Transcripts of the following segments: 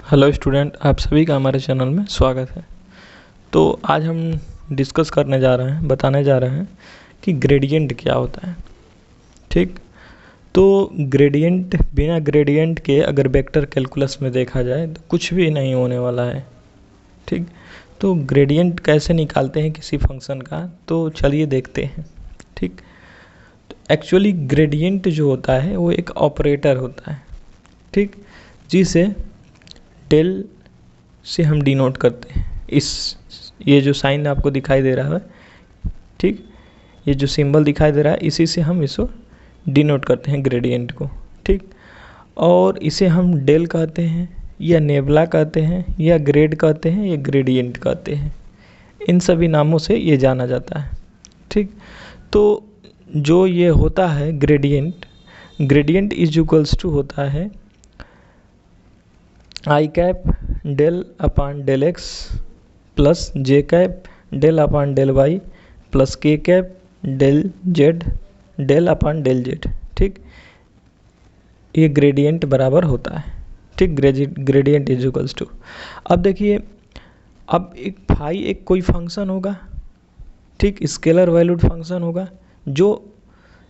Hello student, आप सभी का हमारे चैनल में स्वागत है। तो आज हम डिस्कस करने जा रहे हैं, बताने जा रहे हैं कि ग्रेडियंट क्या होता है। ठीक, तो ग्रेडियंट, बिना ग्रेडियंट के अगर वेक्टर कैलकुलस में देखा जाए तो कुछ भी नहीं होने वाला है। ठीक, तो ग्रेडियंट कैसे निकालते हैं किसी फंक्शन का, तो चलिए देखते हैं। ठीक, तो एक्चुअली ग्रेडियंट जो होता है वो एक ऑपरेटर होता है। ठीक, जिसे डेल से हम डिनोट करते हैं। ये जो साइन आपको दिखाई दे रहा है, ठीक, ये जो सिंबल दिखाई दे रहा है, इसी से हम इसको डिनोट करते हैं ग्रेडियंट को। ठीक, और इसे हम डेल कहते हैं या नेबला कहते हैं या ग्रेड कहते हैं या ग्रेडियंट कहते हैं। इन सभी नामों से ये जाना जाता है। ठीक, तो जो ये होता है gradient, gradient is equals to होता है i cap del upon del x plus j cap del upon del y plus के cap del z del upon del z. ठीक, ये ग्रेडियंट बराबर होता है। ठीक, ग्रेडियंट इज इक्वल्स टू, अब देखिए, अब एक फाई एक कोई फंक्शन होगा, ठीक, स्केलर वैल्यूड फंक्शन होगा जो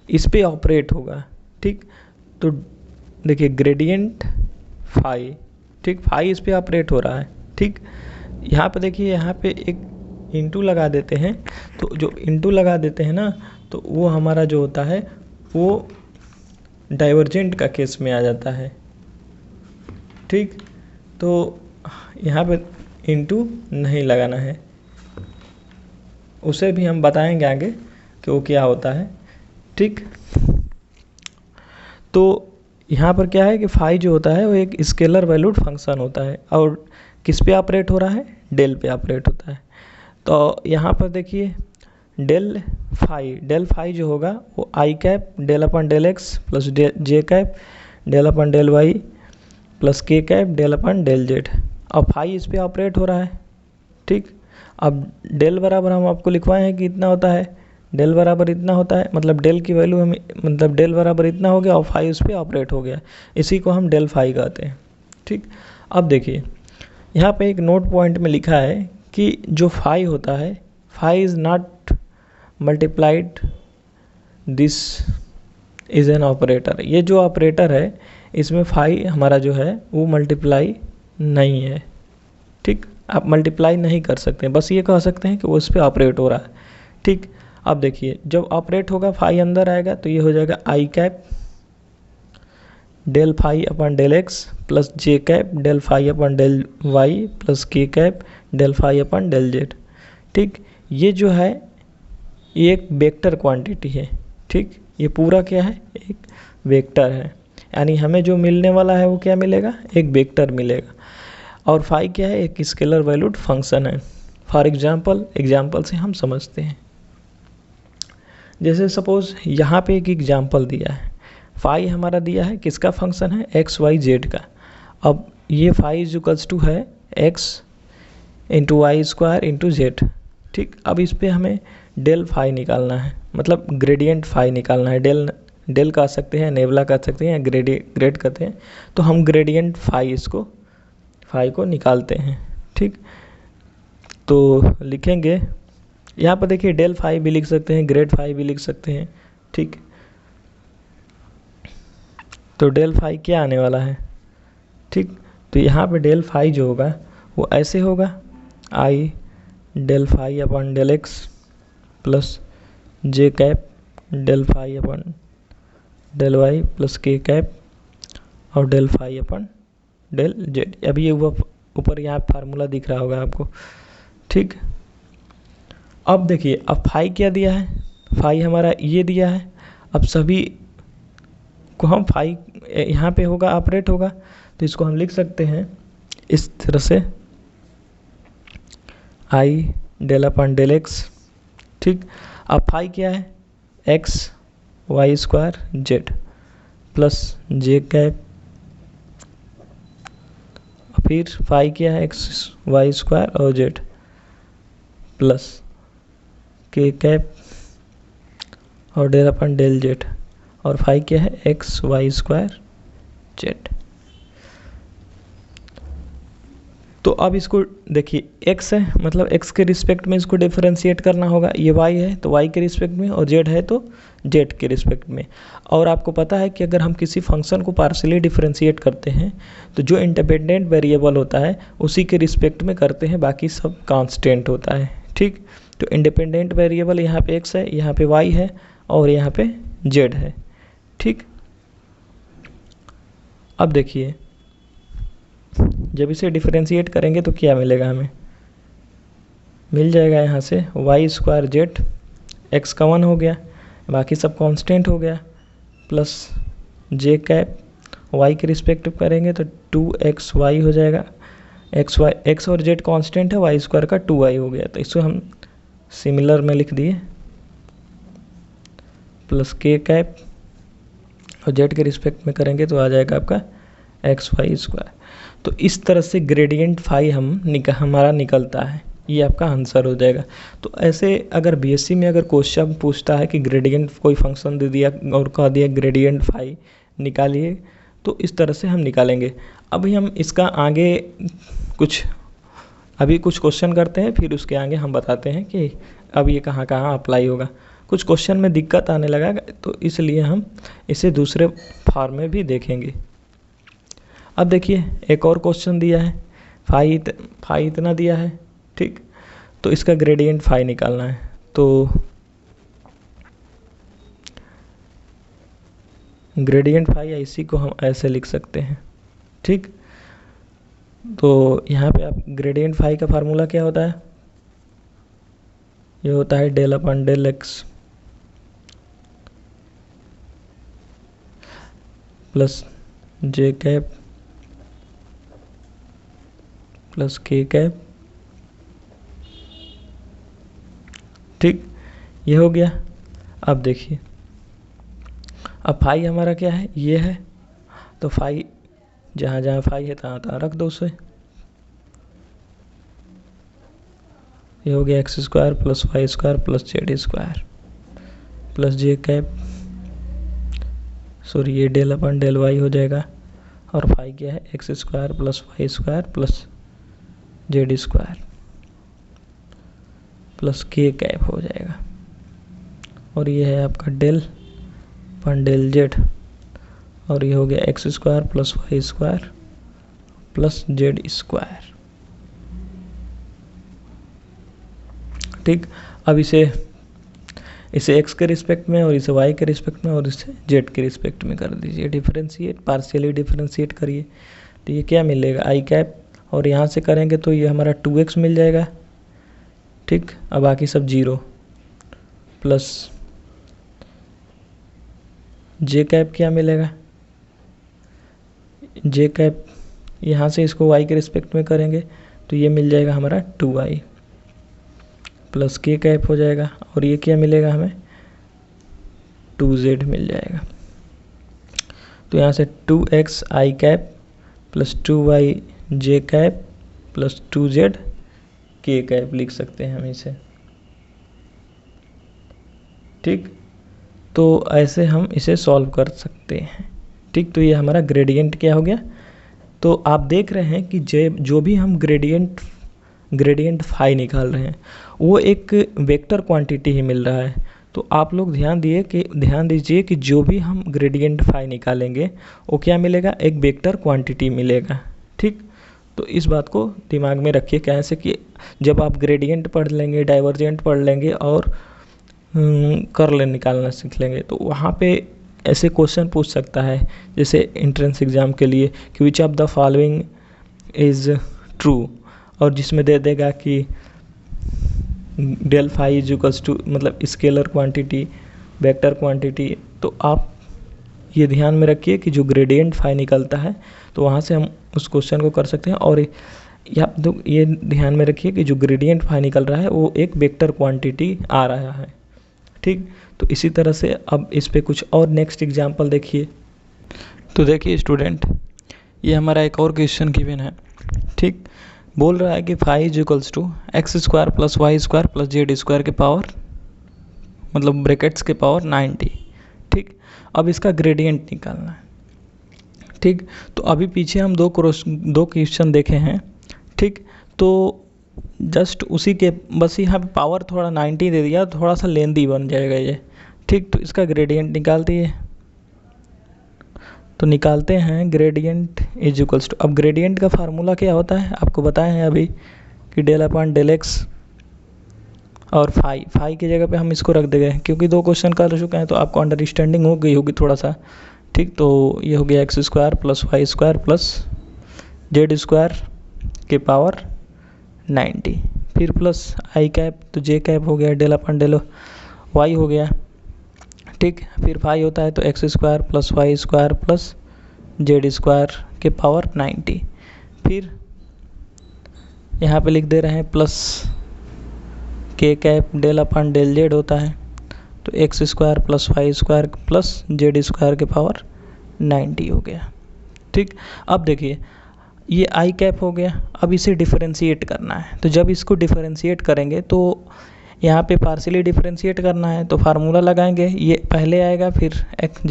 इस पे ऑपरेट होगा। ठीक, तो देखिए ग्रेडियंट फाई, ठीक, फाई इस पे ऑपरेट हो रहा है। ठीक, यहाँ पे देखिए, यहाँ पे एक इंटू लगा देते हैं, तो जो इंटू लगा देते हैं ना, तो वो हमारा जो होता है वो डाइवर्जेंट का केस में आ जाता है। ठीक, तो यहाँ पे इंटू नहीं लगाना है, उसे भी हम बताएंगे आगे कि वो क्या होता है। ठीक, तो यहाँ पर क्या है कि फाई जो होता है वो एक स्केलर वैल्यूड फंक्शन होता है और किस पे ऑपरेट हो रहा है, डेल पे ऑपरेट होता है। तो यहाँ पर देखिए डेल फाई जो होगा वो आई cap del upon del x plus j cap del upon del y plus के cap del upon del Z. अब फाई इस पे ऑपरेट हो रहा है। ठीक, अब डेल बराबर हम आपको लिखवाए हैं कि इतना होता है, डेल बराबर इतना होता है, मतलब डेल की वैल्यू हमें, मतलब डेल बराबर इतना हो गया और फाई उस पर ऑपरेट हो गया, इसी को हम डेल फाई कहते हैं। ठीक, अब देखिए यहाँ पे एक नोट पॉइंट में लिखा है कि जो फाई होता है, phi is not multiplied, this is an operator. ये जो ऑपरेटर है इसमें फाई हमारा जो है वो मल्टीप्लाई नहीं है। ठीक, आप मल्टीप्लाई नहीं कर सकते, बस ये कह सकते हैं कि वो उस पर ऑपरेट हो रहा है। ठीक, अब देखिए जब ऑपरेट होगा फाई अंदर आएगा तो ये हो जाएगा आई कैप डेल फाई अपन del x plus j cap del phi अपन डेल वाई प्लस के कैप डेल फाई अपन डेल जेड। ठीक, ये जो है ये एक वेक्टर क्वांटिटी है। ठीक, ये पूरा क्या है, एक वेक्टर है, यानी हमें जो मिलने वाला है वो क्या मिलेगा, एक वेक्टर मिलेगा। और फाई क्या है, एक स्केलर वैल्यूड फंक्शन है। फॉर एग्जाम्पल से हम समझते हैं, जैसे सपोज यहाँ पे एक एग्जाम्पल दिया है, फाई हमारा दिया है किसका फंक्शन है, एक्स वाई जेड का। अब ये फाई इज इक्वल्स टू है x into y square into z. ठीक, अब इस पर हमें डेल फाई निकालना है, मतलब ग्रेडियंट फाई निकालना है। डेल कह सकते हैं, नेबला कह सकते हैं या ग्रेड कहते हैं। तो हम ग्रेडियंट फाई को निकालते हैं। ठीक, तो लिखेंगे यहाँ पर देखिए डेल फाई भी लिख सकते हैं, ग्रेड फाई भी लिख सकते हैं। ठीक, तो डेल फाई क्या आने वाला है। ठीक, तो यहाँ पे डेल फाई जो होगा वो ऐसे होगा, आई डेल फाई अपन del x plus j cap del phi अपन डेल वाई प्लस के कैप और डेल फाई अपन डेल जेड। अभी ये ऊपर यहाँ फार्मूला दिख रहा होगा आपको। ठीक, अब देखिए, अब फाई क्या दिया है, फाई हमारा ये दिया है। अब सभी को हम फाई यहाँ पे होगा, ऑपरेट होगा, तो इसको हम लिख सकते हैं इस तरह से, i del upon del x. ठीक, अब फाई क्या है, x y square z plus j cap, फिर फाई क्या है, एक्स वाई स्क्वायर और जेड प्लस के कैप और डेल अपन डेल जेड, और फाई क्या है, एक्स वाई स्क्वायर जेड। तो अब इसको देखिए x है, मतलब x के रिस्पेक्ट में इसको डिफरेंशिएट करना होगा, ये y है तो y के रिस्पेक्ट में, और z है तो z के रिस्पेक्ट में। और आपको पता है कि अगर हम किसी फंक्शन को पार्शियली डिफरेंशिएट करते हैं तो जो इंडिपेंडेंट वेरिएबल होता है उसी के रिस्पेक्ट में करते हैं, बाकी सब कांस्टेंट होता है। ठीक, तो इंडिपेंडेंट वेरिएबल यहाँ पे x है, यहाँ पे y है और यहाँ पे z है। ठीक, अब देखिए जब इसे डिफरेंशिएट करेंगे तो क्या मिलेगा, हमें मिल जाएगा यहाँ से वाई स्क्वायर जेड, एक्स का 1 हो गया, बाकी सब कांस्टेंट हो गया, प्लस जे कैप वाई के रिस्पेक्ट करेंगे तो 2xy हो जाएगा, एक्स और जेड कांस्टेंट है, वाई स्क्वायर का 2y हो गया, तो इसको हम सिमिलर में लिख दिए, प्लस के कैप और जेड के रिस्पेक्ट में करेंगे तो आ जाएगा आपका xy स्क्वायर। तो इस तरह से ग्रेडियंट फाई हमारा निकलता है, ये आपका आंसर हो जाएगा। तो ऐसे अगर बीएससी में अगर क्वेश्चन पूछता है कि ग्रेडियंट कोई फंक्शन दे दिया और कह दिया ग्रेडियंट फाई निकालिए, तो इस तरह से हम निकालेंगे। अभी हम इसका आगे अभी कुछ क्वेश्चन करते हैं, फिर उसके आगे हम बताते हैं कि अब ये कहाँ कहाँ अप्लाई होगा। कुछ क्वेश्चन में दिक्कत आने लगा तो इसलिए हम इसे दूसरे फॉर्म में भी देखेंगे। अब देखिए एक और क्वेश्चन दिया है, फाई इतना दिया है। ठीक, तो इसका ग्रेडियंट फाई निकालना है, तो ग्रेडियंट फाई इसी को हम ऐसे लिख सकते हैं। ठीक, तो यहाँ पे आप ग्रेडियंट फाई का फार्मूला क्या होता है, ये होता है del upon del x plus j cap plus के कैप। ठीक, ये हो गया। अब देखिए अब फाई हमारा क्या है, ये है, तो फाई जहाँ जहाँ फाई है तहाँ तहाँ रख दो उसे, ये हो गया x square plus y square plus z square plus j cap, sorry ये डेल अपन डेल वाई हो जाएगा, और फाई क्या है x square plus y square plus z square plus के कैप हो जाएगा, और ये है आपका डेल अपन डेल जेड, और ये हो गया x square plus y square plus z square. ठीक, अब इसे x के रिस्पेक्ट में और इसे y के रिस्पेक्ट में और इसे z के रिस्पेक्ट में कर दीजिए, डिफरेंशिएट पार्शियली डिफरेंशिएट करिए, तो ये क्या मिलेगा आई कैप, और यहाँ से करेंगे तो ये हमारा 2x मिल जाएगा। ठीक, अब बाकी सब 0 प्लस जे कैप क्या मिलेगा, जे कैप यहाँ से इसको y के रिस्पेक्ट में करेंगे तो ये मिल जाएगा हमारा 2y प्लस के कैप हो जाएगा, और ये क्या मिलेगा हमें 2z मिल जाएगा। तो यहाँ से 2x आई कैप प्लस 2y जे कैप प्लस 2z के कैप लिख सकते हैं हम इसे। ठीक, तो ऐसे हम इसे सॉल्व कर सकते हैं। ठीक, तो ये हमारा ग्रेडियंट क्या हो गया। तो आप देख रहे हैं कि जो भी हम ग्रेडियंट फाई निकाल रहे हैं वो एक वेक्टर क्वांटिटी ही मिल रहा है। तो आप लोग ध्यान दीजिए कि जो भी हम ग्रेडियंट फाई निकालेंगे वो क्या मिलेगा, एक वेक्टर क्वांटिटी मिलेगा। ठीक, तो इस बात को दिमाग में रखिए, कैसे कि जब आप ग्रेडियंट पढ़ लेंगे, डाइवर्जेंट पढ़ लेंगे और कर्ल निकालना सीख लेंगे तो वहाँ पे ऐसे क्वेश्चन पूछ सकता है, जैसे एंट्रेंस एग्ज़ाम के लिए कि which of the following is true, और जिसमें दे देगा कि del phi is equals to, मतलब स्केलर क्वांटिटी वेक्टर क्वांटिटी। तो आप ये ध्यान में रखिए कि जो ग्रेडियंट फाई निकलता है तो वहाँ से हम उस क्वेश्चन को कर सकते हैं, और ये ध्यान में रखिए कि जो ग्रेडियंट फाई निकल रहा है वो एक वेक्टर क्वांटिटी आ रहा है। ठीक, तो इसी तरह से अब इस पे कुछ और नेक्स्ट एग्जांपल देखिए। तो देखिए स्टूडेंट, ये हमारा एक और क्वेश्चन गिवन है। ठीक, बोल रहा है कि phi is equals to x square plus y square plus z square के पावर, मतलब ब्रैकेट्स के पावर 90। ठीक, अब इसका ग्रेडियंट निकालना है। ठीक, तो अभी पीछे हम दो क्वेश्चन देखे हैं। ठीक, तो जस्ट उसी के बस यहाँ पे पावर थोड़ा 90 दे दिया, थोड़ा सा लेंदी बन जाएगा ये। ठीक, तो इसका ग्रेडियंट निकाल दिए। तो निकालते हैं ग्रेडियंट इज इक्वल्स टू, अब ग्रेडियंट का फार्मूला क्या होता है आपको बताए हैं अभी कि डेल अपॉन डेल एक्स और फाई की जगह पे हम इसको रख देंगे क्योंकि 2 क्वेश्चन कर चुके हैं तो आपको अंडरस्टैंडिंग हो गई होगी थोड़ा सा। ठीक, तो ये हो गया x square plus y square plus z square के पावर 90, फिर प्लस आई कैप, तो जे कैप हो गया, डेल अपन डेल वाई हो गया। ठीक, फिर फाई होता है तो x square plus y square plus z square के पावर 90, फिर यहाँ पे लिख दे रहे हैं प्लस के cap del upon del z होता है तो x square plus y square plus z square के पावर 90 हो गया। ठीक, अब देखिए ये आई कैप हो गया, अब इसे डिफरेंशिएट करना है, तो जब इसको डिफरेंशिएट करेंगे तो यहाँ पे पार्शियली डिफरेंशिएट करना है तो फार्मूला लगाएंगे, ये पहले आएगा फिर x,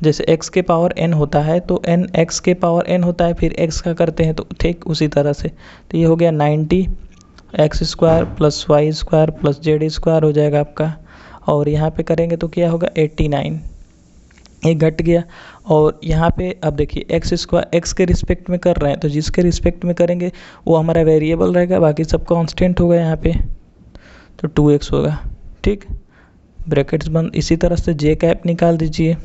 जैसे x के पावर n होता है तो n x के पावर n होता है, फिर x का करते हैं तो ठीक उसी तरह से, तो ये हो गया 90 x square plus y square plus z square हो जाएगा आपका, और यहाँ पे करेंगे तो क्या होगा 89, एक घट गया। और यहाँ पे अब देखिए एक्स स्क्वायर एक्स के रिस्पेक्ट में कर रहे हैं तो जिसके रिस्पेक्ट में करेंगे वो हमारा वेरिएबल रहेगा, बाकी सब कांस्टेंट होगा यहाँ पे, तो 2x होगा। ठीक, ब्रैकेट्स बंद। इसी तरह से जे कैप निकाल दीजिए,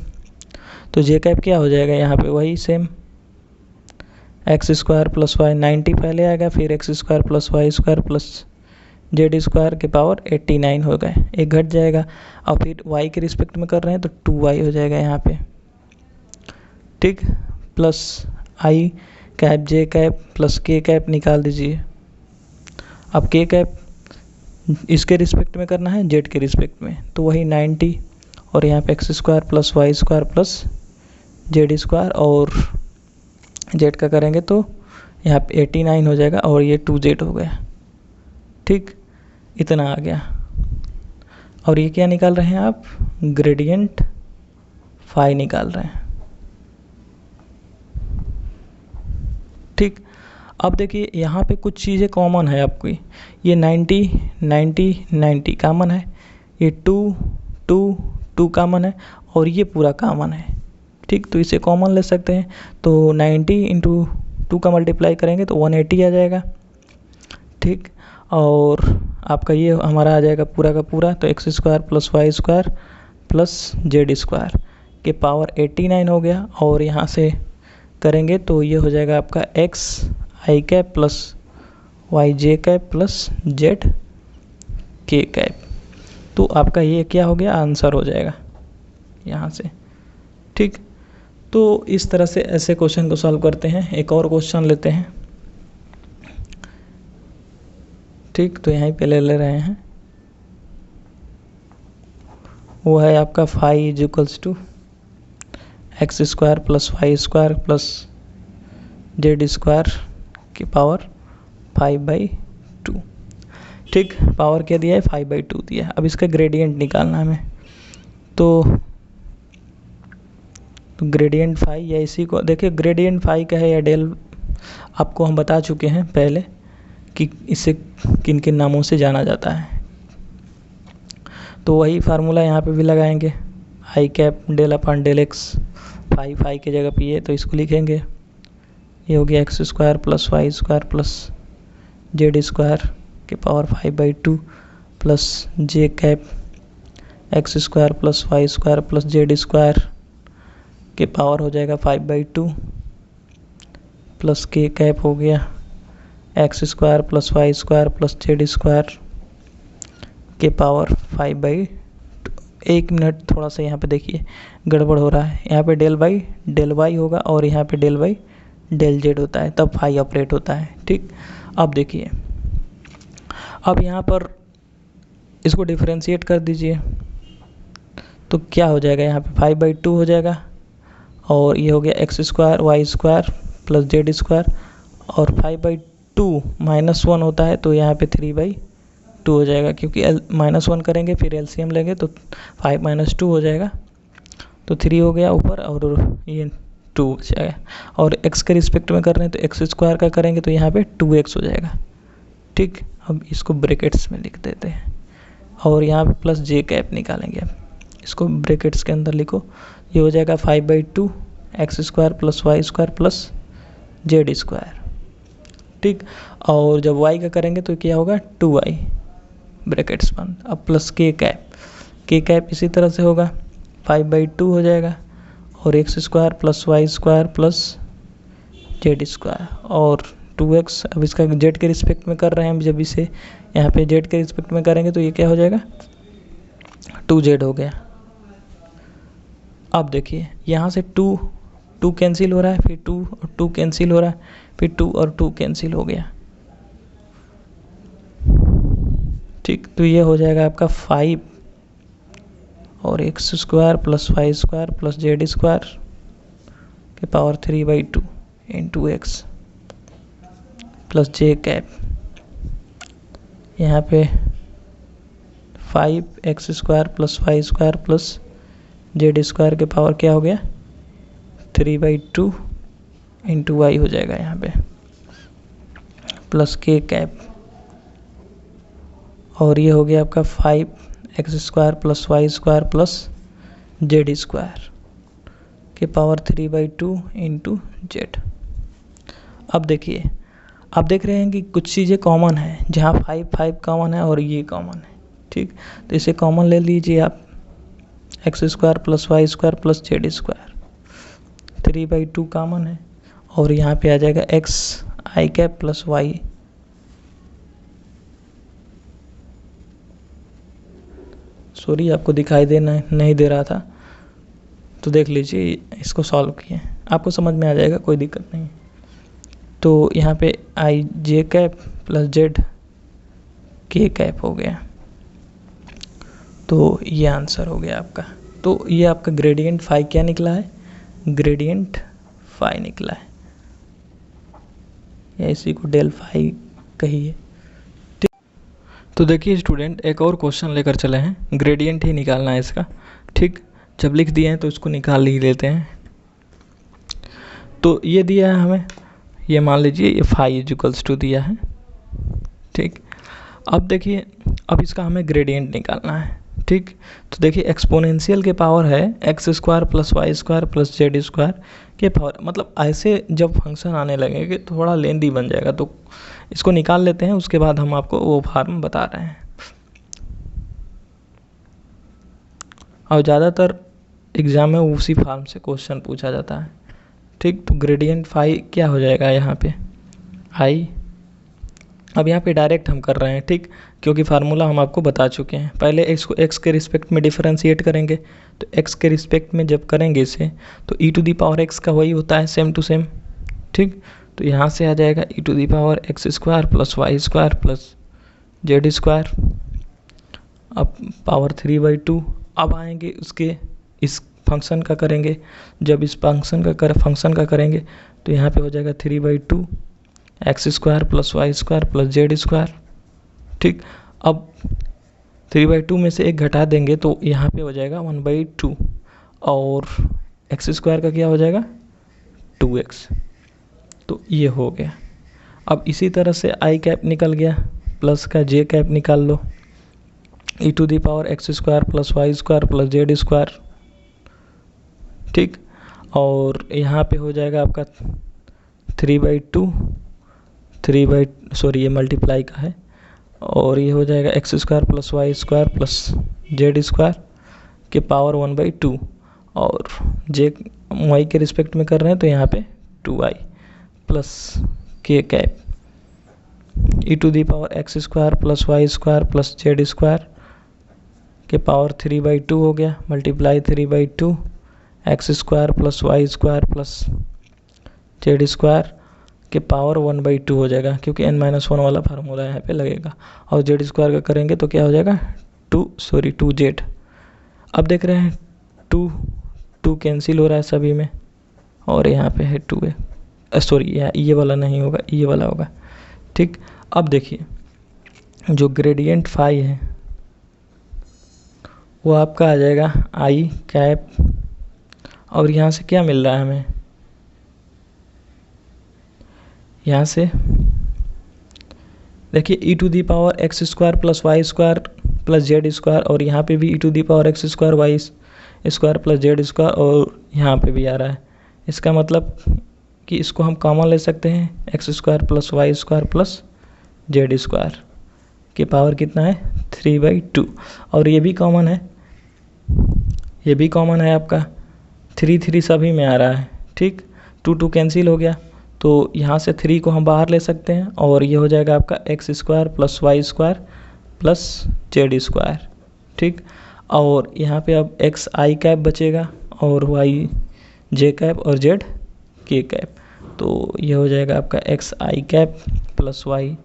तो जे कैप क्या हो जाएगा यहाँ पे वही same x square plus y 90 पहले आएगा, फिर x square plus y square plus z square के पावर 89 हो गए, एक घट जाएगा, और फिर y के रिस्पेक्ट में कर रहे हैं तो 2y हो जाएगा यहाँ पे। ठीक, प्लस आई कैप जे कैप प्लस के कैप निकाल दीजिए, अब के कैप इसके रिस्पेक्ट में करना है जेड के रिस्पेक्ट में, तो वही 90 और यहाँ पे x square plus y square plus z square, और जेड का करेंगे तो यहाँ पे 89 हो जाएगा और ये 2z हो गया। ठीक, इतना आ गया, और ये क्या निकाल रहे हैं आप, ग्रेडियंट फाई निकाल रहे हैं। ठीक, अब देखिए यहाँ पे कुछ चीज़ें कॉमन है आपकी, ये 90 90 90 कॉमन है, ये 2 2 2 कॉमन है, और ये पूरा कॉमन है। ठीक, तो इसे कॉमन ले सकते हैं, तो 90 इंटू 2 का मल्टीप्लाई करेंगे तो 180 आ जाएगा। ठीक, और आपका ये हमारा आ जाएगा पूरा का पूरा, तो x square plus y square plus z square के पावर 89 हो गया, और यहाँ से करेंगे तो ये हो जाएगा आपका x i cap plus y j cap plus z k cap, तो आपका ये क्या हो गया, आंसर हो जाएगा यहाँ से। ठीक, तो इस तरह से ऐसे क्वेश्चन को सॉल्व करते हैं। एक और क्वेश्चन लेते हैं। ठीक, तो यहीं पे ले रहे हैं, वो है आपका phi is equals to x square plus y square plus z square की पावर 5/2। ठीक, पावर क्या दिया है, 5/2 दिया है। अब इसका ग्रेडियंट निकालना है हमें, तो ग्रेडियंट फाई या इसी को देखिए, ग्रेडियंट फाई का है या डेल, आपको हम बता चुके हैं पहले कि इसे किन किन नामों से जाना जाता है, तो वही फार्मूला यहाँ पे भी लगाएंगे, i cap del upon del x, phi की जगह पे ये, तो इसको लिखेंगे, ये हो गया x square plus y square plus z square के power 5/2 plus j cap x square plus y square plus z square के पावर हो जाएगा 5/2 प्लस के कैप हो गया x square plus y square plus z square के power 5/2। 1 minute, थोड़ा सा यहाँ पे देखिए गड़बड़ हो रहा है, यहाँ पे डेल वाई होगा और यहाँ पे डेल जेड होता है, तब फाई ऑपरेट होता है। ठीक, अब देखिए, अब यहाँ पर इसको डिफरेंशिएट कर दीजिए, तो क्या हो जाएगा, यहाँ पे 5/2 हो जाएगा, और ये हो गया x square y square plus z square, और 5/2 -1 होता है तो यहाँ पे 3/2 हो जाएगा, क्योंकि -1 करेंगे फिर एलसीएम लेंगे तो 5 - 2 हो जाएगा, तो 3 हो गया ऊपर, और ये 2 बचेगा। और x के रिस्पेक्ट में कर रहे हैं तो एक्स स्क्वायर का करेंगे तो यहाँ पे 2x हो जाएगा। ठीक, अब इसको ब्रैकेट्स में लिख देते हैं और यहाँ पे प्लस जे कैप निकालेंगे। अब इसको ब्रैकेट्स के अंदर लिखो, ये हो जाएगा 5/2 x square plus y square plus z square. ठीक, और जब y का करेंगे तो क्या होगा 2y ब्रैकेट्स बंद। अब प्लस के कैप इसी तरह से होगा 5/2 हो जाएगा और x square plus y square plus z square और 2x। अब इसका जेड के रिस्पेक्ट में कर रहे हैं हम, जब इसे यहाँ पे जेड के रिस्पेक्ट में करेंगे तो ये क्या हो जाएगा 2z हो गया। अब देखिए यहाँ से 2 कैंसिल हो रहा है, फिर 2 और 2 कैंसिल हो रहा है, फिर 2 और 2 कैंसिल हो गया। ठीक, तो ये हो जाएगा आपका 5 और x square plus y square plus z square के power 3/2 into x plus j cap. यहाँ पे 5x square plus y square plus z square के पावर क्या हो गया 3/2 इंटू वाई हो जाएगा यहाँ पे प्लस के कैप। और ये हो गया आपका 5x square plus y square plus z square के पावर 3/2 इंटू जेड। अब देखिए, आप देख रहे हैं कि कुछ चीज़ें कॉमन है, जहाँ 5 कॉमन है और ये कॉमन है। ठीक, तो इसे कॉमन ले लीजिए आप, x square plus y square plus z square 3/2 common है और यहाँ पे आ जाएगा x i cap plus y sorry आपको दिखाई देना नहीं दे रहा था तो देख लीजिए, इसको सॉल्व किए आपको समझ में आ जाएगा, कोई दिक्कत नहीं। तो यहाँ पे आई जे cap plus z k cap हो गया, तो ये आंसर हो गया आपका। तो ये आपका ग्रेडियंट फाई क्या निकला है, ग्रेडियंट फाई निकला है, या इसी को डेल फाई कहिए। तो देखिए स्टूडेंट, एक और क्वेश्चन लेकर चले हैं, ग्रेडियंट ही निकालना है इसका। ठीक, जब लिख दिए हैं तो इसको निकाल ही लेते हैं। तो ये दिया है हमें, ये मान लीजिए ये फाई इक्वल्स टू दिया है। ठीक, अब देखिए, अब इसका हमें ग्रेडियंट निकालना है। ठीक, तो देखिए एक्सपोनेंशियल के पावर है x square plus y square plus z square के पावर, मतलब ऐसे जब फंक्शन आने लगेंगे थोड़ा लेंदी बन जाएगा, तो इसको निकाल लेते हैं, उसके बाद हम आपको वो फॉर्म बता रहे हैं। और ज़्यादातर एग्ज़ाम में उसी फॉर्म से क्वेश्चन पूछा जाता है। ठीक, तो ग्रेडियंट फाई क्या हो जाएगा यहाँ पे आई। अब यहाँ पे डायरेक्ट हम कर रहे हैं, ठीक, क्योंकि फार्मूला हम आपको बता चुके हैं। पहले इसको एक्स के रिस्पेक्ट में डिफरेंशिएट करेंगे, तो एक्स के रिस्पेक्ट में जब करेंगे इसे तो ई टू दी पावर एक्स का वही होता है, सेम टू सेम। ठीक, तो यहाँ से आ जाएगा e to the power x square plus y square plus z square, अब पावर 3/2। अब आएंगे उसके इस फंक्शन का करेंगे, जब इस फंक्शन का करेंगे तो यहाँ पे हो जाएगा 3/2 x square plus y square plus z square. ठीक, अब 3/2 में से एक घटा देंगे तो यहाँ पे हो जाएगा 1/2 और एक्स स्क्वायर का क्या हो जाएगा 2x, तो ये हो गया। अब इसी तरह से आई कैप निकल गया, प्लस का जे कैप निकाल लो, e to the power x square plus y square plus z square. ठीक, और यहाँ पे हो जाएगा आपका 3/2 ये मल्टीप्लाई का है, और ये हो जाएगा x square plus y square plus z square के पावर 1/2 और जे वाई के रिस्पेक्ट में कर रहे हैं तो यहाँ पे 2y प्लस के cap e to the power x square plus y square plus z square के पावर 3/2 हो गया, multiply 3/2 x square plus y square plus z square के पावर 1/2 हो जाएगा, क्योंकि n-1 वाला फार्मूला यहाँ पे लगेगा। और जेड स्क्वायर का करेंगे तो क्या हो जाएगा 2z। अब देख रहे हैं 2 कैंसिल हो रहा है सभी में, और यहाँ पे है 2a, ये वाला नहीं होगा, ये वाला होगा। ठीक, अब देखिए जो ग्रेडियंट फाई है वो आपका आ जाएगा आई कैप, और यहाँ से क्या मिल रहा है हमें यहाँ से देखिए e to the power x square plus y square plus z square, और यहाँ पे भी e to the power x square y square plus z square, और यहाँ पे भी आ रहा है। इसका मतलब कि इसको हम कॉमन ले सकते हैं, x square plus y square plus z square की पावर कितना है 3/2, और ये भी कॉमन है, ये भी कॉमन है आपका 3 सभी में आ रहा है। ठीक, 2 कैंसिल हो गया, तो यहाँ से 3 को हम बाहर ले सकते हैं, और ये हो जाएगा आपका x square plus y square plus z square. ठीक, और यहाँ पे अब एक्स आई कैप बचेगा और वाई जे कैप और जेड के कैप, तो ये हो जाएगा आपका x i cap plus y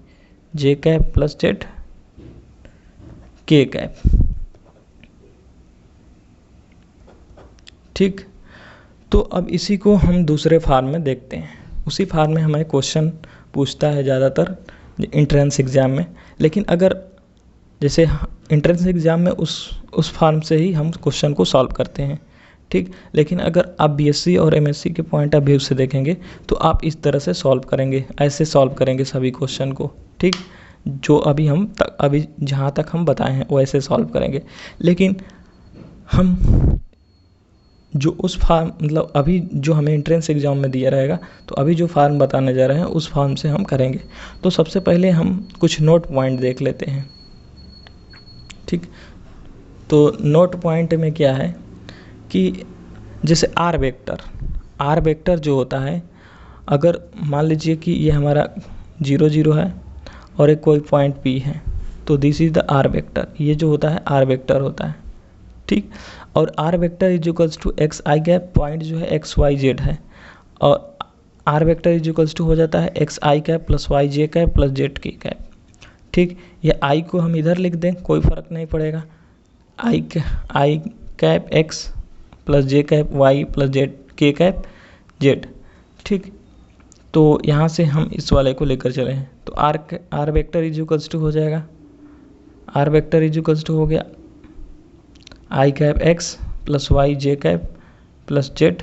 j cap plus z k cap. ठीक, तो अब इसी को हम दूसरे फार्म में देखते हैं। उसी फार्म में हमें क्वेश्चन पूछता है ज़्यादातर इंट्रेंस एग्ज़ाम में, लेकिन अगर जैसे इंट्रेंस एग्ज़ाम में उस फार्म से ही हम क्वेश्चन को सॉल्व करते हैं। ठीक, लेकिन अगर आप बीएससी और एमएससी के पॉइंट ऑफ व्यू से देखेंगे तो आप इस तरह से सॉल्व करेंगे, ऐसे सॉल्व करेंगे सभी क्वेश्चन को। ठीक, जो अभी जहाँ तक हम बताए हैं वैसे सॉल्व करेंगे, लेकिन हम जो उस फार्म मतलब अभी जो हमें एंट्रेंस एग्ज़ाम में दिया रहेगा, तो अभी जो फार्म बताने जा रहे हैं उस फार्म से हम करेंगे। तो सबसे पहले हम कुछ नोट पॉइंट देख लेते हैं। ठीक, तो नोट पॉइंट में क्या है कि जैसे आर वेक्टर जो होता है, अगर मान लीजिए कि ये हमारा 0 0 है और एक कोई पॉइंट P है, तो this is the r vector, ये जो होता है आर वेक्टर होता है। ठीक, और r vector is equals to x i cap, point जो है एक्स वाई जेड है, और r vector is equals to हो जाता है x i cap plus y j cap plus z k cap. ठीक, ये आई को हम इधर लिख दें, कोई फ़र्क नहीं पड़ेगा, आई cap x plus j cap Y plus z k cap Z. ठीक, तो यहाँ से हम इस वाले को लेकर चले हैं, तो r vector is equals to हो जाएगा, r vector is equals to हो गया i cap x plus y j cap plus z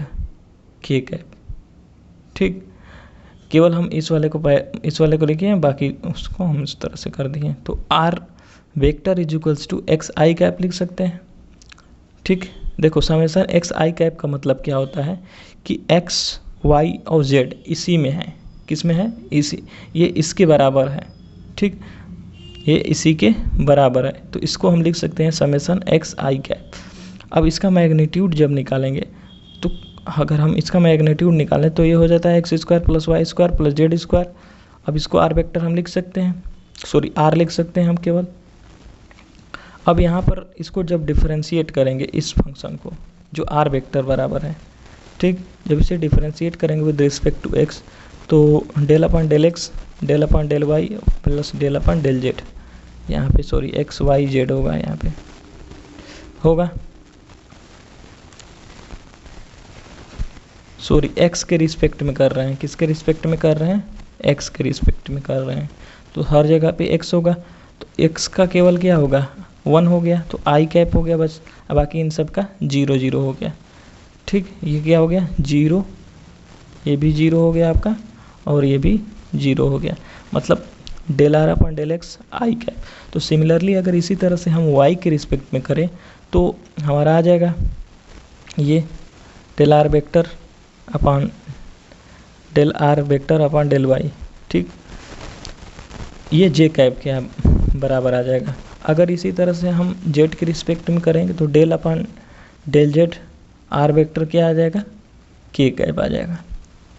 k cap. ठीक, केवल हम इस वाले को लिखे हैं, बाकी उसको हम इस तरह से कर दिए, तो r vector is equals to x i cap लिख सकते हैं। ठीक, देखो समेशन एक्स आई कैप का मतलब क्या होता है कि एक्स वाई और जेड इसी में है, किस में है, इसी, ये इसके बराबर है। ठीक, ये इसी के बराबर है, तो इसको हम लिख सकते हैं समेशन एक्स आई कैप। अब इसका मैग्नीट्यूड जब निकालेंगे, तो अगर हम इसका मैग्नीट्यूड निकालें तो ये हो जाता है x square plus y square plus z square. अब इसको आर वेक्टर हम लिख सकते हैं, आर लिख सकते हैं हम केवल। अब यहाँ पर इसको जब डिफरेंशिएट करेंगे इस फंक्शन को जो आर वेक्टर बराबर है, ठीक, जब इसे डिफरेंशिएट करेंगे विद रिस्पेक्ट टू एक्स, तो del upon del x del upon del y plus del upon del Z, यहाँ पे एक्स वाई जेड होगा, यहाँ पे होगा एक्स के रिस्पेक्ट में कर रहे हैं, किसके रिस्पेक्ट में कर रहे हैं, एक्स के रिस्पेक्ट में कर रहे हैं, तो हर जगह पे एक्स होगा, तो एक्स का केवल क्या होगा 1 हो गया, तो आई कैप हो गया बस, अब बाकी इन सब का 0 0 हो गया। ठीक, ये क्या हो गया 0, ये भी 0 हो गया आपका, और ये भी 0 हो गया, मतलब del r upon del x i cap. तो सिमिलरली अगर इसी तरह से हम वाई के रिस्पेक्ट में करें तो हमारा आ जाएगा ये del r vector upon del y. ठीक, ये जे कैप के बराबर आ जाएगा। अगर इसी तरह से हम जेड के रिस्पेक्ट में करेंगे तो del upon del z r vector क्या आ जाएगा, के कैप आ जाएगा।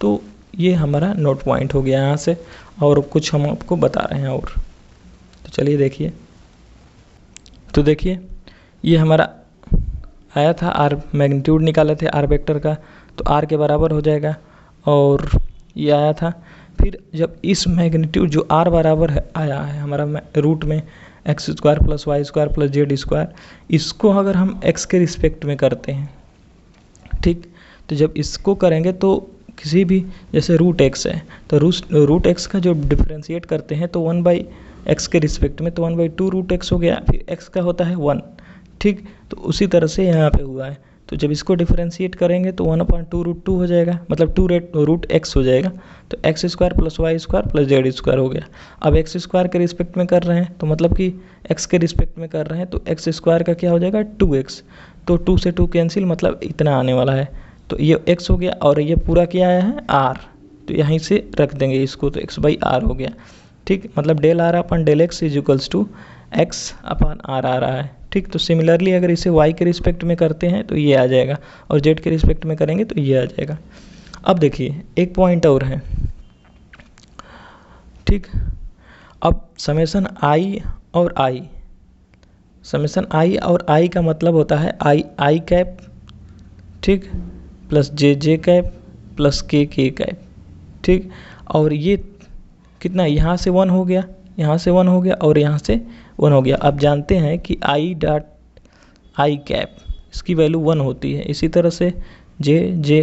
तो ये हमारा नोट पॉइंट हो गया यहाँ से, और कुछ हम आपको बता रहे हैं और, तो चलिए देखिए, तो देखिए ये हमारा आया था, आर मैग्नीट्यूड निकाले थे आर वेक्टर का, तो आर के बराबर हो जाएगा, और ये आया था। फिर जब इस मैग्नीट्यूड जो आर बराबर है आया है हमारा रूट में x square plus y square plus z square, इसको अगर हम एक्स के रिस्पेक्ट में करते हैं, ठीक, तो जब इसको करेंगे तो किसी भी जैसे रूट एक्स है, तो रूट एक्स का जो डिफरेंशिएट करते हैं तो 1/x के रिस्पेक्ट में, तो 1/2 रूट एक्स हो गया, फिर x का होता है 1। ठीक, तो उसी तरह से यहाँ पे हुआ है, तो जब इसको डिफरेंशिएट करेंगे तो 1/2√2 हो जाएगा, मतलब 2√x हो जाएगा। तो x square plus y square plus z square हो गया। अब x स्क्वायर के रिस्पेक्ट में कर रहे हैं तो मतलब कि x के रिस्पेक्ट में कर रहे हैं तो x स्क्वायर का क्या हो जाएगा 2x, तो 2 से 2 कैंसिल, मतलब इतना आने वाला है। तो ये x हो गया और ये पूरा क्या आया है r, तो यहीं से रख देंगे इसको, तो x/r हो गया। ठीक, मतलब del r upon del x is equals to x upon r आ रहा है। ठीक, तो सिमिलरली अगर इसे y के रिस्पेक्ट में करते हैं तो ये आ जाएगा, और z के रिस्पेक्ट में करेंगे तो ये आ जाएगा। अब देखिए एक पॉइंट और है। ठीक, अब समेसन i और i, समेसन i और i का मतलब होता है i कैप, ठीक, प्लस जे कैप प्लस के कैप। ठीक, और ये कितना, यहाँ से 1 हो गया, यहाँ से 1 हो गया और यहाँ से 1 हो गया। आप जानते हैं कि i कैप इसकी वैल्यू 1 होती है, इसी तरह से जे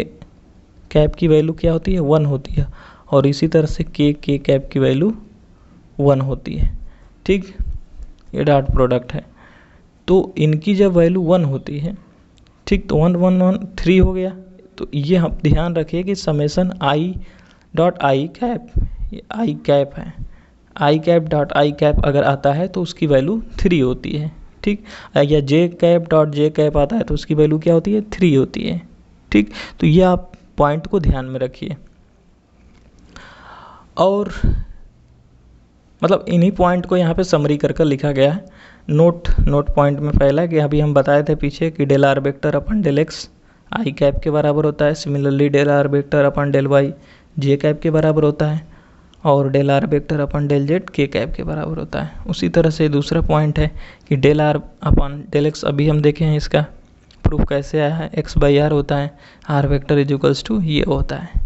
कैप की वैल्यू क्या होती है 1 होती है, और इसी तरह से के कैप की वैल्यू 1 होती है। ठीक, ये डॉट प्रोडक्ट है, तो इनकी जब वैल्यू 1 होती है, ठीक, तो 1 1 1 3 हो गया। तो ये हम ध्यान रखिए कि समेसन i कैप, ये i कैप है, i cap dot i cap अगर आता है तो उसकी वैल्यू 3 होती है। ठीक, या जे कैप डॉट जे कैप आता है तो उसकी वैल्यू क्या होती है 3 होती है। ठीक, तो ये आप पॉइंट को ध्यान में रखिए। और मतलब इन्हीं पॉइंट को यहाँ पे समरी कर लिखा गया है। नोट पॉइंट में पहला कि अभी हम बताए थे पीछे कि del r vector upon del x i cap के बराबर होता है, similarly del r vector upon del y j cap के बराबर होता है, और del r vector upon del z k cap के बराबर होता है। उसी तरह से दूसरा पॉइंट है कि del r upon del x, अभी हम देखे हैं इसका प्रूफ कैसे आया है, x/r होता है, r vector is equals to ये होता है।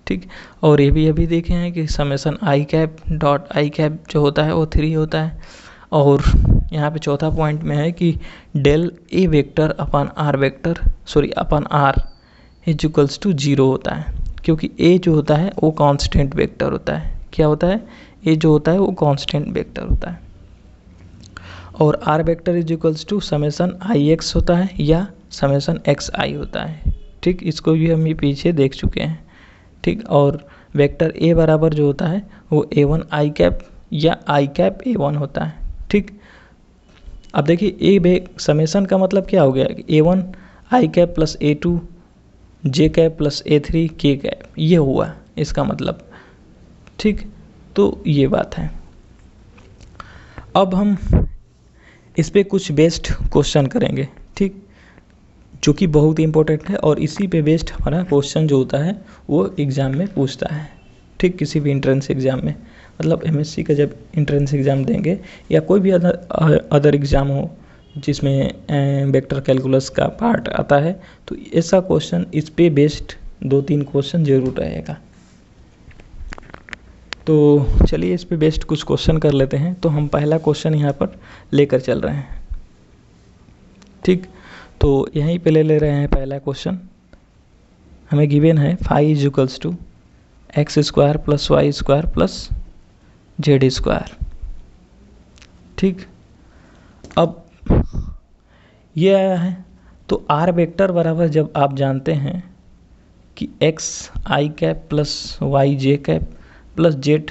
ठीक, और ये भी अभी देखे हैं कि summation i cap dot I cap जो होता है वो 3 होता है। और यहाँ पे चौथा पॉइंट में है कि del a vector upon r vector upon r is equals to 0 होता है, क्योंकि ए जो होता है वो कांस्टेंट वेक्टर होता है। क्या होता है, ए जो होता है वो कांस्टेंट वेक्टर होता है। और r vector is equals to summation i x होता है या समेसन एक्स आई होता है। ठीक, इसको भी हम ये पीछे देख चुके हैं। ठीक, और वेक्टर ए बराबर जो होता है वो a1 आई कैप या आई कैप a1 होता है। ठीक, अब देखिए ए समेसन का मतलब क्या हो गया, a1 आई कैप प्लस a2 जे कैप प्लस a3 के कैप, ये हुआ इसका मतलब। ठीक, तो ये बात है। अब हम इस पे कुछ बेस्ड क्वेश्चन करेंगे, ठीक, जो कि बहुत इंपॉर्टेंट है, और इसी पे बेस्ड हमारा क्वेश्चन जो होता है वो एग्ज़ाम में पूछता है। ठीक, किसी भी इंट्रेंस एग्ज़ाम में, मतलब एमएससी का जब इंट्रेंस एग्ज़ाम देंगे या कोई भी अदर एग्ज़ाम हो जिसमें वेक्टर कैलकुलस का पार्ट आता है, तो ऐसा क्वेश्चन इस पे बेस्ड 2-3 क्वेश्चन जरूर रहेगा। तो चलिए इस पे बेस्ड कुछ क्वेश्चन कर लेते हैं। तो हम पहला क्वेश्चन यहाँ पर लेकर चल रहे हैं। ठीक, तो यहीं पे ले रहे हैं पहला क्वेश्चन। हमें गिवन है phi is equals to x square plus y square plus z square. ठीक, अब ये आया है तो आर वेक्टर बराबर, जब आप जानते हैं कि x i cap plus y j cap plus z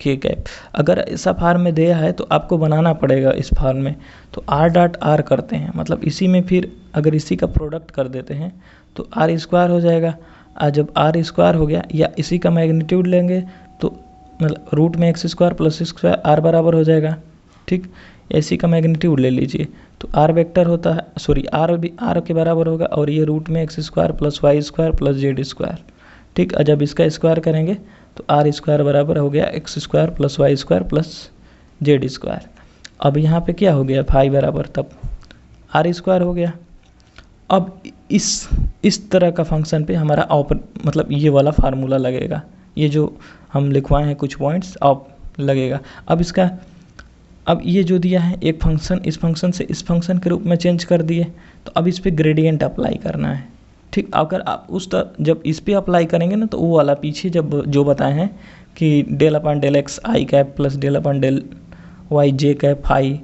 k cap, अगर ऐसा फार्म में दिया है तो आपको बनाना पड़ेगा इस फार्म में। तो आर डॉट आर करते हैं, मतलब इसी में फिर अगर इसी का प्रोडक्ट कर देते हैं तो आर स्क्वायर हो जाएगा। और जब आर स्क्वायर हो गया या इसी का मैग्नीट्यूड लेंगे तो मतलब रूट में x square plus square r बराबर हो जाएगा। ठीक, इसी का मैग्नीट्यूड ले लीजिए तो आर वेक्टर होता है, आर भी आर के बराबर होगा, और ये रूट में x square plus y square plus z square. ठीक, और जब इसका स्क्वायर करेंगे तो आर स्क्वायर बराबर हो गया x square plus y square plus z square. अब यहाँ पे क्या हो गया, फाई बराबर तब आर स्क्वायर हो गया। अब इस तरह का फंक्शन पे हमारा मतलब ये वाला फार्मूला लगेगा, ये जो हम लिखवाए हैं कुछ पॉइंट्स अब लगेगा। अब ये जो दिया है एक फंक्शन, इस फंक्शन से इस फंक्शन के रूप में चेंज कर दिए, तो अब इस पे ग्रेडियंट अप्लाई करना है। ठीक, अगर आप जब इस पे अप्लाई करेंगे ना तो वो वाला पीछे जब जो बताए हैं कि del upon del x i cap plus del upon del y j cap आई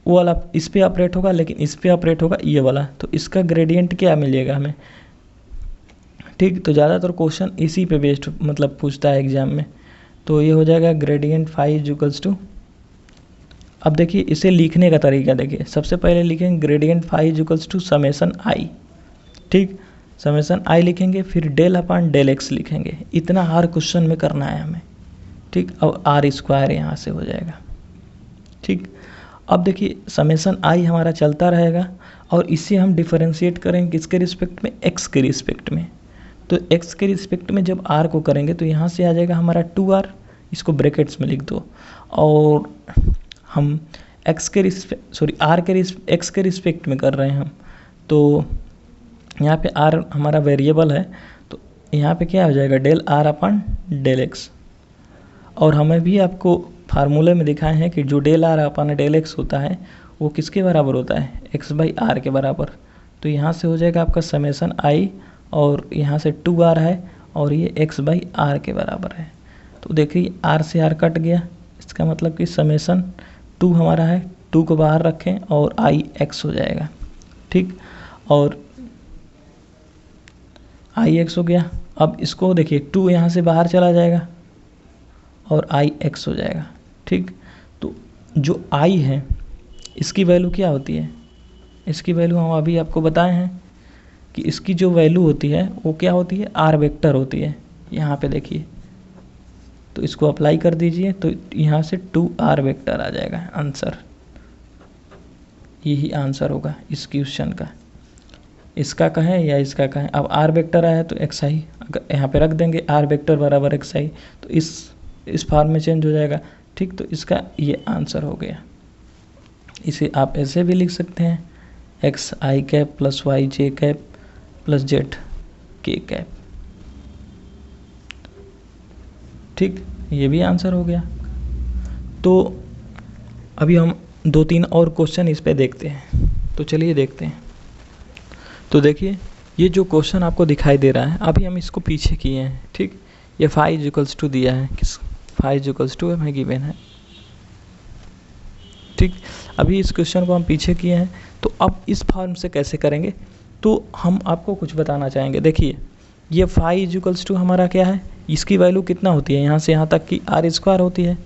वो वाला इस पे ऑपरेट होगा, लेकिन इस पे ऑपरेट होगा ये वाला, तो इसका ग्रेडियंट क्या मिलेगा हमें। ठीक, तो ज़्यादातर क्वेश्चन इसी पे बेस्ड मतलब पूछता है एग्जाम में। तो ये हो जाएगा gradient phi is equals to, अब देखिए इसे लिखने का तरीका देखिए, सबसे पहले लिखेंगे gradient phi is equals to summation i. ठीक, समेसन आई लिखेंगे, फिर डेल अपान डेल एक्स लिखेंगे। इतना हर क्वेश्चन में करना है हमें। ठीक, अब आर स्क्वायर यहाँ से हो जाएगा। ठीक, अब देखिए समेसन आई हमारा चलता रहेगा और इसे हम डिफरेंशिएट करेंगे किसके रिस्पेक्ट में, एक्स के रिस्पेक्ट में। तो एक्स के रिस्पेक्ट में जब आर को करेंगे तो यहाँ से आ जाएगा हमारा 2r, इसको ब्रैकेट्स में लिख दो। और हम एक्स के आर के एक्स के रिस्पेक्ट में कर रहे हैं हम, तो यहाँ पे आर हमारा वेरिएबल है, तो यहाँ पे क्या हो जाएगा del r upon del x. और हमें भी आपको फार्मूले में दिखाए हैं कि जो del r upon del x होता है वो किसके बराबर होता है, एक्स बाई आर के बराबर। तो यहाँ से हो जाएगा आपका समेसन आई, और यहाँ से 2r है और ये x बाई आर के बराबर है। तो देखिए r से r कट गया, इसका मतलब कि समेसन 2 हमारा है, 2 को बाहर रखें और i x हो जाएगा। ठीक, और i x हो गया। अब इसको देखिए 2 यहाँ से बाहर चला जाएगा और i x हो जाएगा। ठीक, तो जो i है इसकी वैल्यू क्या होती है, इसकी वैल्यू हम अभी आपको बताए हैं कि इसकी जो वैल्यू होती है वो क्या होती है, आर वेक्टर होती है। यहाँ पे देखिए, तो इसको अप्लाई कर दीजिए तो यहाँ से 2r वेक्टर आ जाएगा आंसर। यही आंसर होगा इस क्वेश्चन का, इसका कहें या इसका कहें। अब आर वेक्टर आया तो एक्स आई, अगर यहाँ पे रख देंगे आर वेक्टर बराबर एक्स आई तो इस फॉर्म में चेंज हो जाएगा। ठीक, तो इसका ये आंसर हो गया। इसे आप ऐसे भी लिख सकते हैं, x i cap plus y j cap plus z k cap. ठीक, ये भी आंसर हो गया। तो अभी हम 2-3 और क्वेश्चन इस पे देखते हैं, तो चलिए देखते हैं। तो देखिए ये जो क्वेश्चन आपको दिखाई दे रहा है अभी हम इसको पीछे किए हैं। ठीक, ये फाई इज इक्वल्स टू दिया है, किस फाई इज इक्वल्स टू हमें गिवन है। ठीक, अभी इस क्वेश्चन को हम पीछे किए हैं, तो अब इस फॉर्म से कैसे करेंगे, तो हम आपको कुछ बताना चाहेंगे। देखिए ये फाई इज इक्वल्स टू हमारा क्या है, इसकी वैल्यू कितना होती है, यहाँ से यहाँ तक की आर स्क्वायर होती है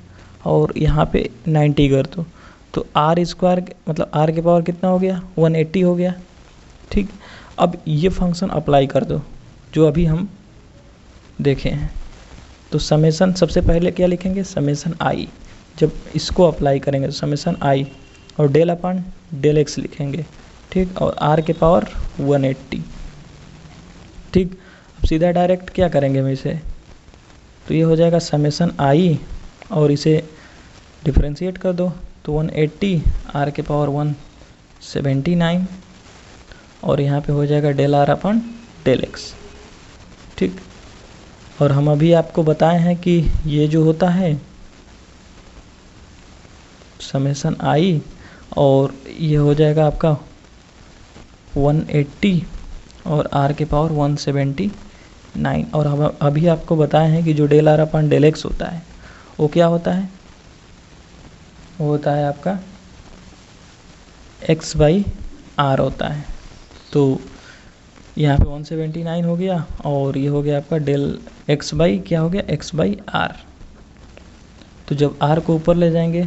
और यहाँ पे 90 कर दो तो आर स्क्वायर मतलब आर के पावर कितना हो गया, 180 हो गया। ठीक, अब ये फंक्शन अप्लाई कर दो जो अभी हम देखे हैं। तो समेसन सबसे पहले क्या लिखेंगे, समेसन आई। जब इसको अप्लाई करेंगे तो समेसन आई और डेल अपान डेल एक्स लिखेंगे। ठीक, और आर के पावर 180। ठीक, अब सीधा डायरेक्ट क्या करेंगे हम इसे, तो ये हो जाएगा समेसन आई और इसे डिफरेंशिएट कर दो तो 180 आर के पावर 179 और यहाँ पे हो जाएगा del r upon del x. ठीक, और हम अभी आपको बताए हैं कि ये जो होता है समेसन आई और ये हो जाएगा आपका 180 और आर के पावर 179। और हम अभी आपको बताए हैं कि जो del r upon del x होता है वो क्या होता है, वो होता है आपका x बाई आर होता है। तो यहाँ पे 179 हो गया और ये हो गया आपका डेल x बाई क्या हो गया, x बाई आर। तो जब r को ऊपर ले जाएंगे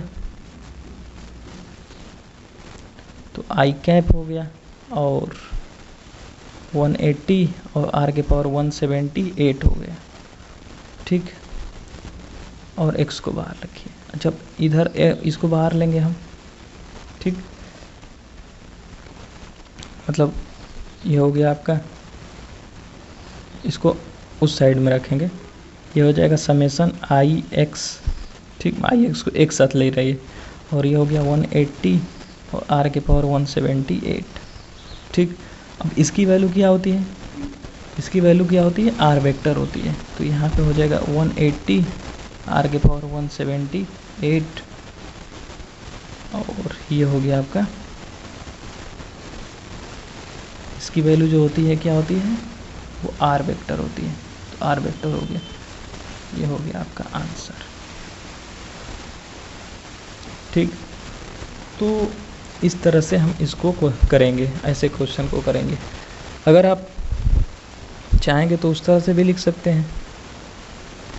तो i कैप हो गया और 180 और r के पावर 178 हो गया। ठीक, और x को बाहर रखिए, जब इधर इसको बाहर लेंगे हम। ठीक, मतलब ये हो गया आपका, इसको उस साइड में रखेंगे, ये हो जाएगा समेसन आई एक्स। ठीक, आई एक्स को एक साथ ले रही है और ये हो गया 180 और आर के पावर 178। ठीक, अब इसकी वैल्यू क्या होती है, इसकी वैल्यू क्या होती है, आर वेक्टर होती है। तो यहाँ पे हो जाएगा 180 आर के पावर 178 और ये हो गया आपका, इसकी वैल्यू जो होती है क्या होती है, वो आर वेक्टर होती है। तो आर वेक्टर हो गया, ये हो गया आपका आंसर। ठीक, तो इस तरह से हम इसको करेंगे, ऐसे क्वेश्चन को करेंगे। अगर आप चाहेंगे तो उस तरह से भी लिख सकते हैं।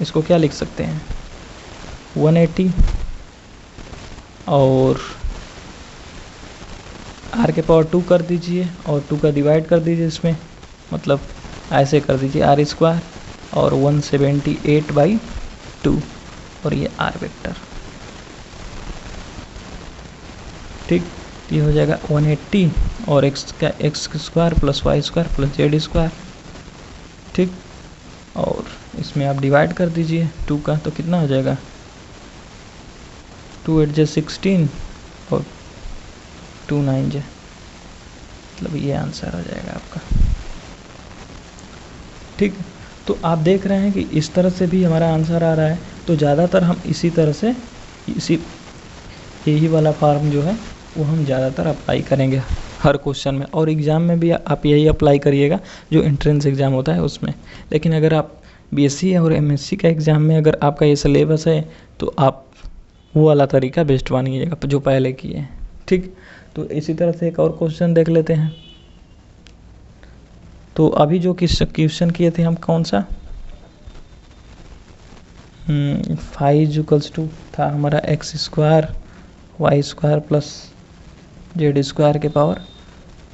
इसको क्या लिख सकते हैं, 180 और r के पावर 2 कर दीजिए और 2 का डिवाइड कर दीजिए इसमें, मतलब ऐसे कर दीजिए r स्क्वायर और 178/2 और ये r वेक्टर। ठीक, ये हो जाएगा 180 और x square plus y square plus z square. ठीक, और इसमें आप डिवाइड कर दीजिए 2 का, तो कितना हो जाएगा 2 8 जा 16 और 2 9 जा, मतलब ये आंसर हो जाएगा आपका। ठीक, तो आप देख रहे हैं कि इस तरह से भी हमारा आंसर आ रहा है। तो ज़्यादातर हम इसी तरह से यही वाला फॉर्म जो है वो हम ज़्यादातर अप्लाई करेंगे हर क्वेश्चन में, और एग्ज़ाम में भी आप यही अप्लाई करिएगा जो एंट्रेंस एग्ज़ाम होता है उसमें। लेकिन अगर आप बीएससी और एमएससी का एग्ज़ाम में अगर आपका ये सिलेबस है तो आप वो वाला तरीका बेस्ट मानिएगा जो पहले किए हैं। ठीक, तो इसी तरह से एक और क्वेश्चन देख लेते हैं। तो अभी जो क्वेश्चन किए थे हम कौन सा, 5 था हमारा x square y square plus z square के पावर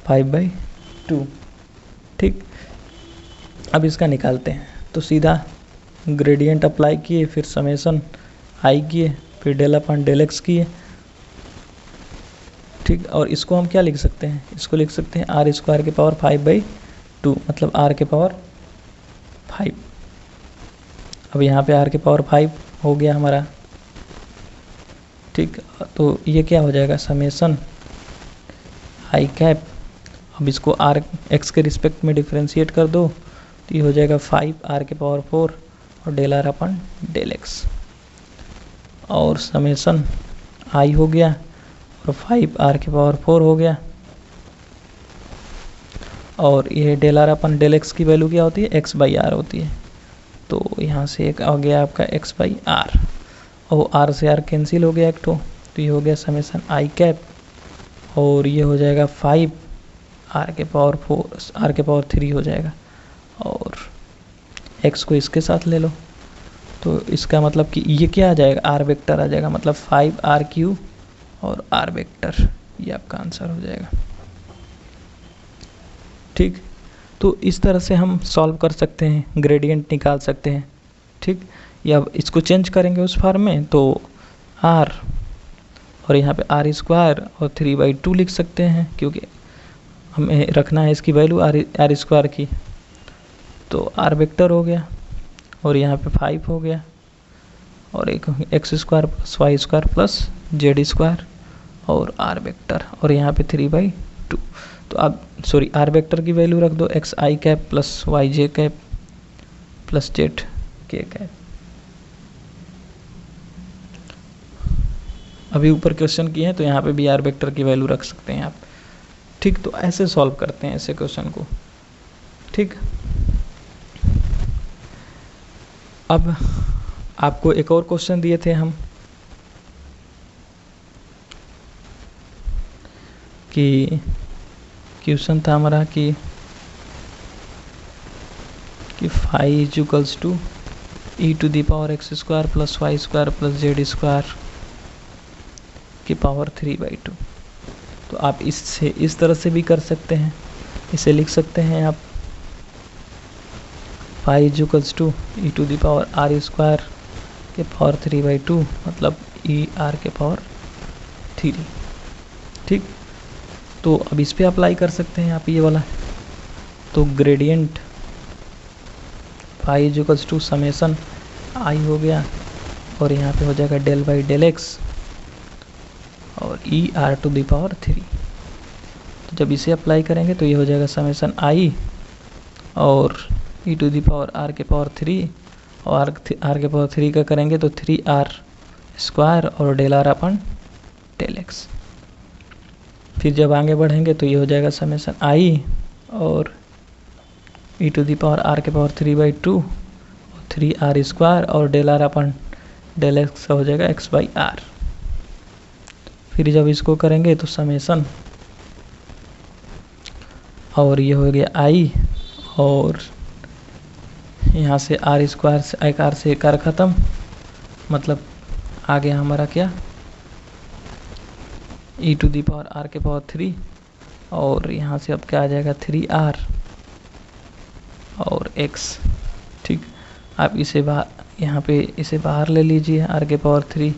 5/2। ठीक, अब इसका निकालते हैं। तो सीधा ग्रेडियंट अप्लाई किए, फिर समेसन आई किए, फिर डेल अपॉन डेल एक्स किए। ठीक, और इसको हम क्या लिख सकते हैं, इसको लिख सकते हैं r स्क्वायर के पावर 5/2, मतलब r के पावर 5। अब यहाँ पे r के पावर 5 हो गया हमारा। ठीक, तो ये क्या हो जाएगा समेसन आई कैप। अब इसको r x के रिस्पेक्ट में डिफ्रेंशिएट कर दो तो ये हो जाएगा 5r के पावर 4 और del r upon del x, और समेसन आई हो गया और 5r के पावर 4 हो गया, और ये del r upon del x की वैल्यू क्या होती है, x/r होती है। तो यहाँ से एक आ गया आपका x/r, और r से r कैंसिल हो गया एक तो ये हो गया समेसन आई कैप, और ये हो जाएगा 5r के पावर 4 r के पावर 3 हो जाएगा, और x को इसके साथ ले लो तो इसका मतलब कि ये क्या आ जाएगा, r वेक्टर आ जाएगा, मतलब 5r³ और r वेक्टर, ये आपका आंसर हो जाएगा। ठीक, तो इस तरह से हम सॉल्व कर सकते हैं, ग्रेडियंट निकाल सकते हैं। ठीक, या इसको चेंज करेंगे उस फॉर्म में तो r और यहाँ पे r स्क्वायर और 3/2 लिख सकते हैं, क्योंकि हमें रखना है इसकी वैल्यू r स्क्वायर की। तो r वेक्टर हो गया और यहाँ पे 5 हो गया, और एक x square plus y square plus z square और r वेक्टर, और यहाँ पे 3/2। तो आप सॉरी r वेक्टर की वैल्यू रख दो xi cap plus yj cap plus z k cap. अभी ऊपर क्वेश्चन किए हैं तो यहाँ पे भी r वेक्टर की वैल्यू रख सकते हैं आप। ठीक, तो ऐसे सॉल्व करते हैं ऐसे क्वेश्चन को। ठीक, अब आपको एक और क्वेश्चन दिए थे हम कि क्वेश्चन था हमारा कि 5 = e⁻x² plus y square plus z square की पावर 3/2। तो आप इससे इस तरह से भी कर सकते हैं, इसे लिख सकते हैं आप 5 = e⁻r² के पावर 3/2, मतलब e⁻r के पावर 3। ठीक, तो अब इस पे अप्लाई कर सकते हैं आप ये वाला। तो ग्रेडियंट 5 = समेसन आई हो गया, और यहाँ पे हो जाएगा del/del x और e⁻3। तो जब इसे अप्लाई करेंगे तो ये हो जाएगा समेसन आई और e⁻r के पावर 3, और r के पावर 3 का करेंगे तो 3r² और del r upon del x. फिर जब आगे बढ़ेंगे तो ये हो जाएगा समेसन आई और e⁻r के पावर 3/2 और 3r² और del r upon del x हो जाएगा x/r। फिर जब इसको करेंगे तो समेसन, और ये हो गया आई, और यहाँ से आर स्क्वायर से एक आर से एक आर ख़त्म, मतलब आ गया हमारा क्या e to the power r के पावर 3, और यहाँ से अब क्या आ जाएगा 3r और x। ठीक, आप इसे बाहर, यहाँ पे इसे बाहर ले लीजिए r के पावर 3,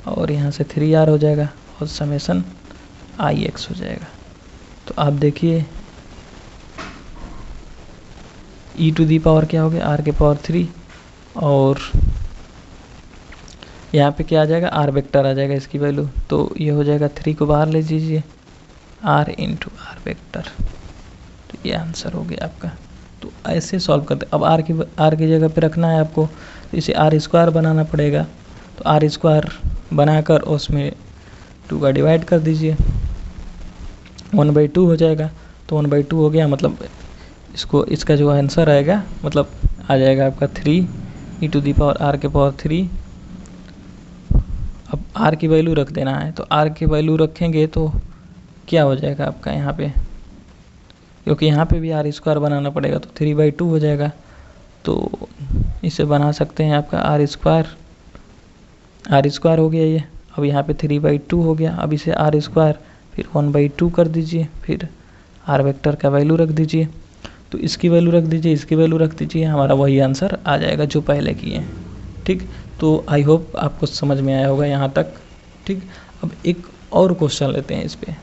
और यहाँ से 3r हो जाएगा और समेसन ix हो जाएगा। तो आप देखिए e टू दी पावर क्या हो गया r के पावर 3, और यहाँ पे क्या आ जाएगा r वेक्टर आ जाएगा इसकी वैल्यू, तो ये हो जाएगा 3 को बाहर ले लीजिए r इंटू आर वेक्टर, तो ये आंसर हो गया आपका। तो ऐसे सॉल्व करते। अब r की जगह पे रखना है आपको, तो इसे r स्क्वायर बनाना पड़ेगा, तो r स्क्वायर बनाकर उसमें 2 का डिवाइड कर दीजिए, 1/2 हो जाएगा। तो 1/2 हो गया, मतलब इसका जो आंसर आएगा मतलब आ जाएगा आपका 3 e to the power r के पावर 3। अब r की वैल्यू रख देना है, तो r की वैल्यू रखेंगे तो क्या हो जाएगा आपका यहाँ पे, क्योंकि यहाँ पे भी r स्क्वायर बनाना पड़ेगा, तो 3/2 हो जाएगा। तो इसे बना सकते हैं आपका r स्क्वायर हो गया ये। अब यहाँ पे 3/2 हो गया, अब इसे r स्क्वायर फिर 1/2 कर दीजिए, फिर r वेक्टर का वैल्यू रख दीजिए, तो इसकी वैल्यू रख दीजिए, इसकी वैल्यू रख दीजिए, हमारा वही आंसर आ जाएगा जो पहले किए हैं। ठीक, तो आई होप आपको समझ में आया होगा यहाँ तक। ठीक, अब एक और क्वेश्चन लेते हैं इस पे।